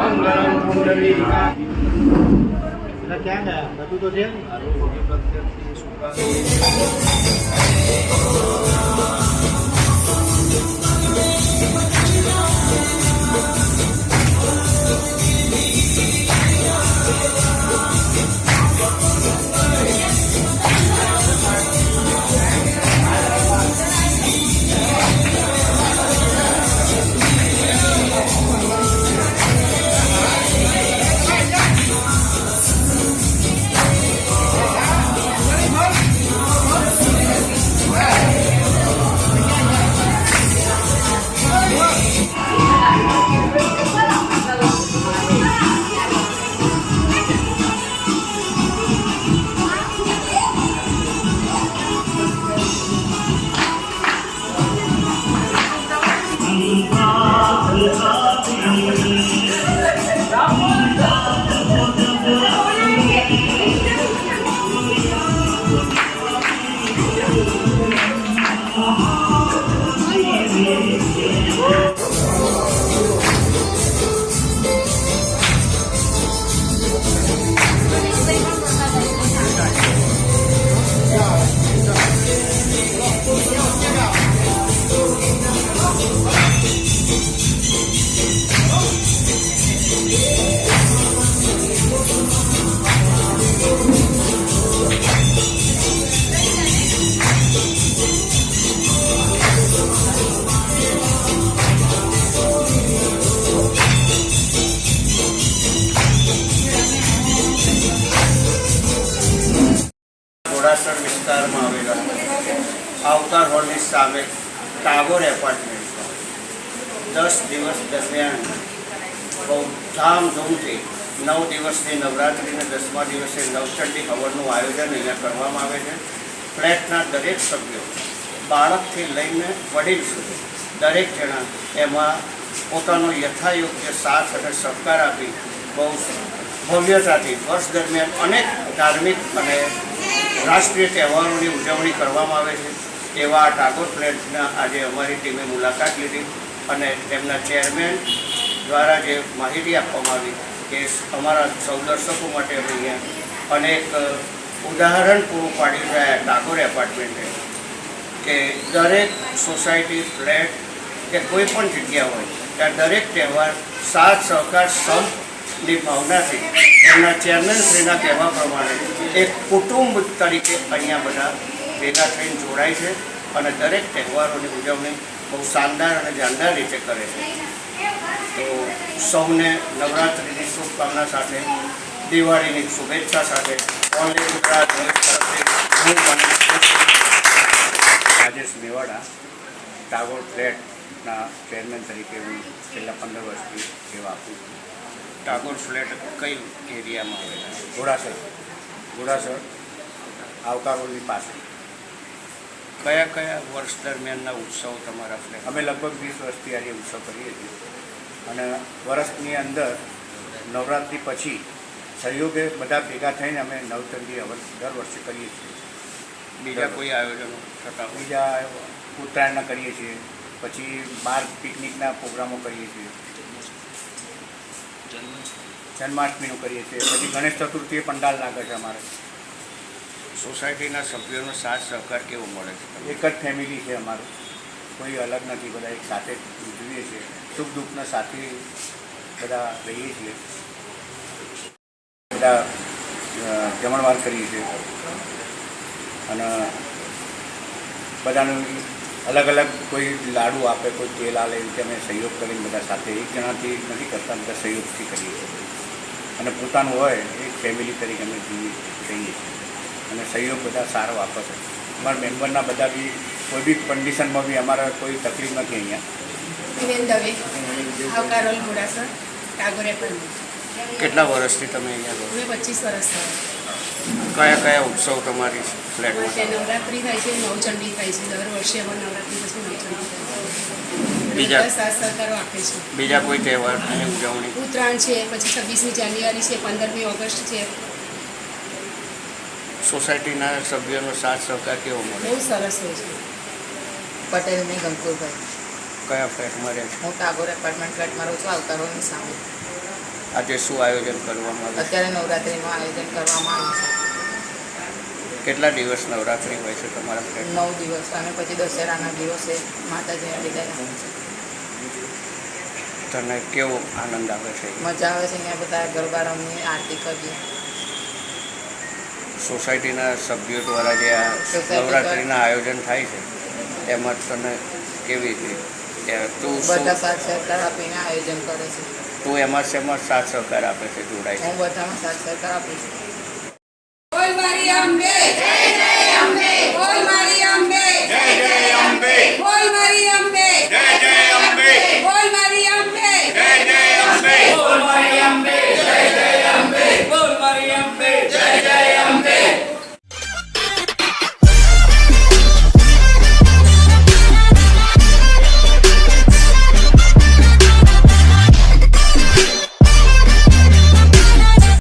મંગલમ પુંડરીકા ક્યાં ગયા બધું તો છે ઘોડાસર વિસ્તારમાં આવેલા અવતાર હોલની સામે ટાગોર એપાર્ટમેન્ટમાં 10 દિવસ દરમિયાન બહુ ધામધૂમથી 9 દિવસની નવરાત્રિને 10મા દિવસે નવચંડી હવનનું આયોજન અહીંયા કરવામાં આવે છે. ફ્લેટના દરેક સભ્યો બાળકથી લઈને વડીલ સુધી દરેક જણા એમાં પોતાનો યથાયોગ્ય સાથ અને સહકાર આપી બહુ ભવ્યતાથી વર્ષ દરમિયાન અનેક ધાર્મિક અને રાષ્ટ્રીય તહેવારોની ઉજવણી કરવામાં આવે છે. એવા ટાગોર ફ્લેટના આજે અમારી ટીમે મુલાકાત લીધી અને તેમના ચેરમેન દ્વારા જે માહિતી આપવામાં આવી કે અમારા સૌ દર્શકો માટે અમે અહીંયા અનેક ઉદાહરણ પૂરું પાડી રહ્યા ટાગોર એપાર્ટમેન્ટે કે દરેક સોસાયટી ફ્લેટ કે કોઈ પણ જગ્યા હોય ત્યાં દરેક તહેવાર સાથ સહકાર સંપની ભાવનાથી એમના ચેરમેનશ્રીના કહેવા પ્રમાણે એક કુટુંબ તરીકે અહીંયા બધા ભેગા થઈને જોડાય છે અને દરેક તહેવારોની ઉજવણી બહુ શાનદાર અને જાનદાર રીતે કરે છે. તો સૌને નવરાત્રિની શુભકામના સાથે દિવાળીની શુભેચ્છા સાથે ઓનલી ગુજરાત તરફથી હું રાજેશ મેવાડા ટાગોર ફ્લેટના ચેરમેન તરીકે હું છેલ્લા 15 વર્ષથી સેવા આપું છું. ટાગોર ફ્લેટ કઈ એરિયામાં આવેલા? ઘોડાસર આવકાર રોડની પાસે. કયા કયા વર્ષ દરમિયાનના ઉત્સવ તમારા ફ્લેટ? અમે લગભગ 20 વર્ષથી આજે ઉત્સવ કરીએ છીએ અને વર્ષની અંદર નવરાત્રિ પછી સહયોગે બધા ભેગા થઈને અમે નવચંડી હવન દર વર્ષે કરીએ છીએ. બીજા કોઈ આયોજનો થતા? બીજા ઉત્તરાયણના કરીએ છીએ, પછી બહાર પિકનિકના પ્રોગ્રામો કરીએ છીએ, જન્માષ્ટમીનું કરીએ છીએ, પછી ગણેશ ચતુર્થીએ પંડાલ લાગે છે. અમારે સોસાયટીના સભ્યોનો સાથ સહકાર કેવો મળે છે? એક જ ફેમિલી છે અમારું, કોઈ અલગ નથી, બધા એક સાથે ઉજવીએ છીએ, સુખ દુઃખના સાથે બધા રહીએ છીએ, બધા જમણવાર કરીએ છીએ અને બધાનું અલગ અલગ કોઈ લાડુ આપે, કોઈ તેલ આલે, એ રીતે અમે સહયોગ કરીને બધા સાથે એક જણાથી નથી કરતા, બધા સહયોગથી કરીએ છીએ અને પોતાનું હોય એક ફેમિલી તરીકે અમે રહીએ છીએ અને સહયોગ બધા સારો આપે છે. અમારા મેમ્બરના બધા બી કોઈ બી કન્ડિશનમાં બી અમારા કોઈ તકલીફ નથી. અહીંયા કેટલા વર્ષથી તમે અહીંયા રહો? 25 વર્ષ થયા. કયા કયા ઉત્સવ તમારી ફ્લેટમાં? નવરાત્રિ થાય છે, નવચંડી થાય છે, દર વર્ષે અમારે નવરાત્રિ પછી નવચંડી થાય છે. બીજા સાથ સહકારો આપે છે. બીજા કોઈ તહેવારની ઉજવણી? ઉત્તરાયણ છે, પછી 26મી જાન્યુઆરી છે, 15મી ઓગસ્ટ છે. સોસાયટીના સભ્યોનો સાથ સહકાર કેવો મળે? બહુ સરસ હોય છે. પટેલની ગંકુરભાઈ. કયા ફ્લેટમાં રહે છે? હું ટાગોર એપાર્ટમેન્ટ ફ્લેટમાં રહું છું, આવતારોની સામે. આજે શું આયોજન કરવામાં આવ્યું અત્યારે નવરાત્રિનું આયોજન કરવામાં આવ્યું છે. કેટલા દિવસ નવરાત્રિ હોય છે તમારા ફ્લેટ 9 દિવસ અને પછી દશેરાના દિવસે માતાજીને વિદાય આપે છે. તને કેવો આનંદ આવે છે મજા આવે છે. અહીંયા બધા ગરબા રમીએ, આરતી કરીએ. સોસાયટીના સભ્યો દ્વારા જે આ સોસાયટી નવરાત્રિના આયોજન થાય છે એમાં તને કેવી રીતે તું બધા શું સાથ સહકાર આપીને આયોજન કરે છે. તું એમાં શેમાં સાથ સહકાર આપે છે જોડાય છે હું બધામાં સાથ સહકાર આપું છું.